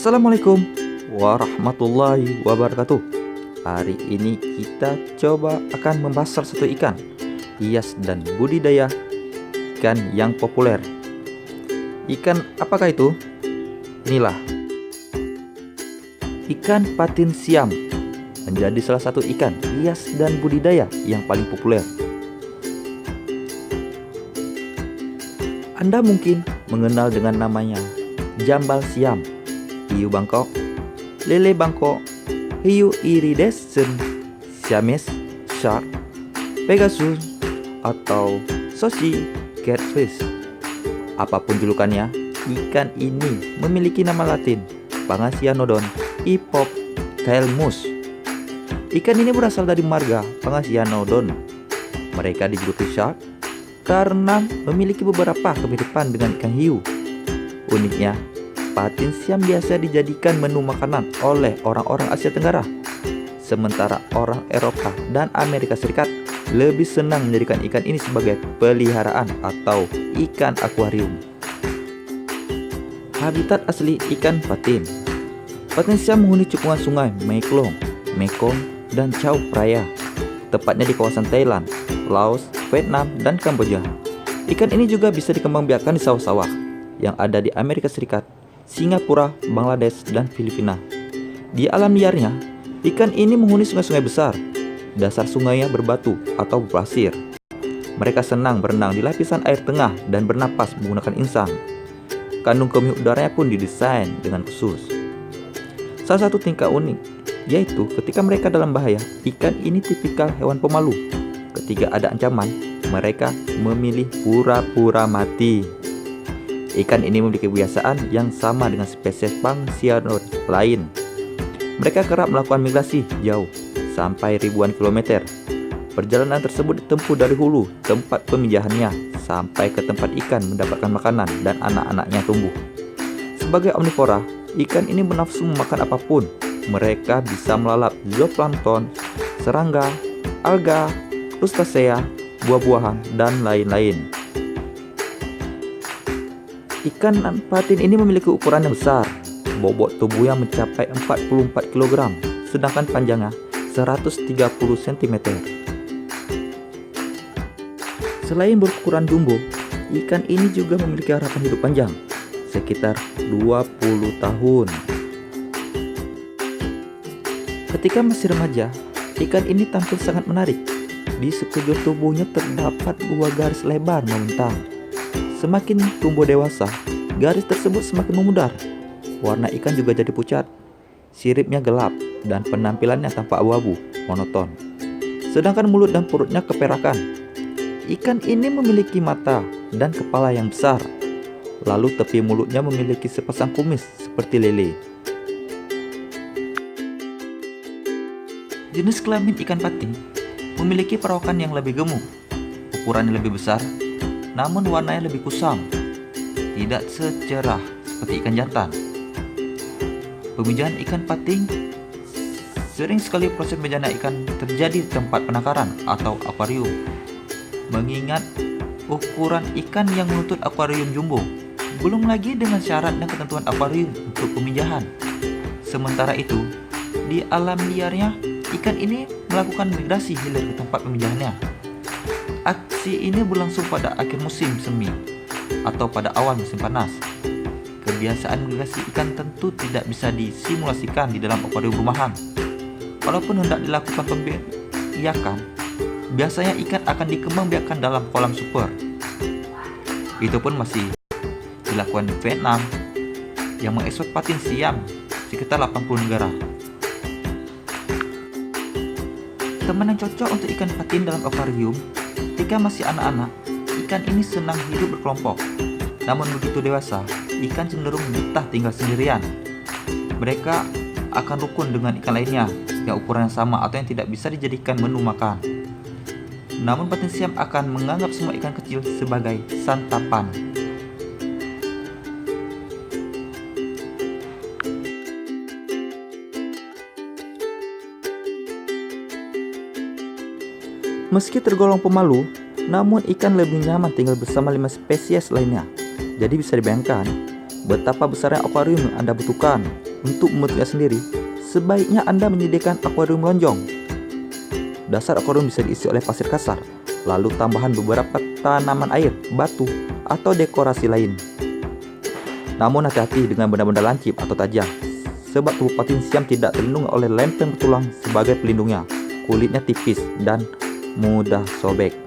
Assalamualaikum warahmatullahi wabarakatuh. Hari ini kita coba akan membahas salah satu ikan hias dan budidaya ikan yang populer. Ikan apakah itu? Inilah ikan patin siam, menjadi salah satu ikan hias dan budidaya yang paling populer. Anda mungkin mengenal dengan namanya jambal siam, hiu Bangkok, lele Bangkok, hiu iridescent, Siamese shark, Pegasus, atau Sosi catfish. Apapun julukannya, ikan ini memiliki nama latin Pangasianodon hippophthalmus. Ikan ini berasal dari marga Pangasianodon. Mereka dijuluki shark karena memiliki beberapa kemiripan dengan ikan hiu. Uniknya, patin siam biasa dijadikan menu makanan oleh orang-orang Asia Tenggara, sementara orang Eropa dan Amerika Serikat lebih senang menjadikan ikan ini sebagai peliharaan atau ikan akuarium. Habitat asli ikan patin. Patin siam menghuni cekungan sungai Meklong, Mekong, dan Chao Phraya, tepatnya di kawasan Thailand, Laos, Vietnam, dan Kamboja. Ikan ini juga bisa dikembangbiakkan di sawah-sawah yang ada di Amerika Serikat, Singapura, Bangladesh, dan Filipina. Di alam liarnya, ikan ini menghuni sungai-sungai besar. Dasar sungainya berbatu atau berpasir. Mereka senang berenang di lapisan air tengah dan bernapas menggunakan insang. Kandung kemih udaranya pun didesain dengan khusus. Salah satu tingkah unik yaitu ketika mereka dalam bahaya, ikan ini tipikal hewan pemalu. Ketika ada ancaman, mereka memilih pura-pura mati. Ikan ini memiliki kebiasaan yang sama dengan spesies Pangasianodon lain. Mereka kerap melakukan migrasi jauh, sampai ribuan kilometer. Perjalanan tersebut ditempuh dari hulu tempat pemijahannya sampai ke tempat ikan mendapatkan makanan dan anak-anaknya tumbuh. Sebagai omnivora, ikan ini bernafsu memakan apapun. Mereka bisa melalap zooplankton, serangga, alga, krustasea, buah-buahan, dan lain-lain. Ikan patin ini memiliki ukuran yang besar, bobot tubuhnya mencapai 44 kg, sedangkan panjangnya 130 cm. Selain berukuran jumbo, ikan ini juga memiliki harapan hidup panjang, sekitar 20 tahun. Ketika masih remaja, ikan ini tampil sangat menarik. Di sekujur tubuhnya terdapat 2 garis lebar membentang. Semakin tumbuh dewasa, garis tersebut semakin memudar. Warna ikan juga jadi pucat, siripnya gelap, dan penampilannya tampak abu-abu, monoton. Sedangkan mulut dan perutnya keperakan. Ikan ini memiliki mata dan kepala yang besar. Lalu tepi mulutnya memiliki sepasang kumis seperti lele. Jenis kelamin ikan patin memiliki perawakan yang lebih gemuk, ukurannya lebih besar, namun warnanya lebih kusam, tidak secerah seperti ikan jantan. Pemijahan ikan patin sering sekali proses pemijahan ikan terjadi di tempat penangkaran atau akuarium. Mengingat ukuran ikan yang menuntut akuarium jumbo, belum lagi dengan syarat dan ketentuan akuarium untuk pemijahan. Sementara itu, di alam liarnya, ikan ini melakukan migrasi hilir ke tempat pemijahannya. Aksi ini berlangsung pada akhir musim semi atau pada awal musim panas. Kebiasaan migrasi ikan tentu tidak bisa disimulasikan di dalam akuarium rumahan. Walaupun hendak dilakukan pembiakan, biasanya ikan akan dikembangbiakkan dalam kolam super. Itu pun masih dilakukan di Vietnam yang mengekspor patin siam sekitar 80 negara. Teman yang cocok untuk ikan patin dalam akuarium. Ketika masih anak-anak, ikan ini senang hidup berkelompok. Namun begitu dewasa, ikan cenderung betah tinggal sendirian. Mereka akan rukun dengan ikan lainnya yang ukurannya sama atau yang tidak bisa dijadikan menu makan. Namun patin siam akan menganggap semua ikan kecil sebagai santapan. Meski tergolong pemalu, namun ikan lebih nyaman tinggal bersama 5 spesies lainnya. Jadi bisa dibayangkan betapa besarnya akuarium yang Anda butuhkan Untuk membentuknya sendiri, sebaiknya Anda menyediakan akuarium lonjong. Dasar akuarium bisa diisi oleh pasir kasar, lalu tambahan beberapa tanaman air, batu, atau dekorasi lain. Namun hati-hati dengan benda-benda lancip atau tajam, sebab tubuh patin siam tidak terlindungi oleh lempeng bertulang sebagai pelindungnya. Kulitnya tipis dan mudah sobek.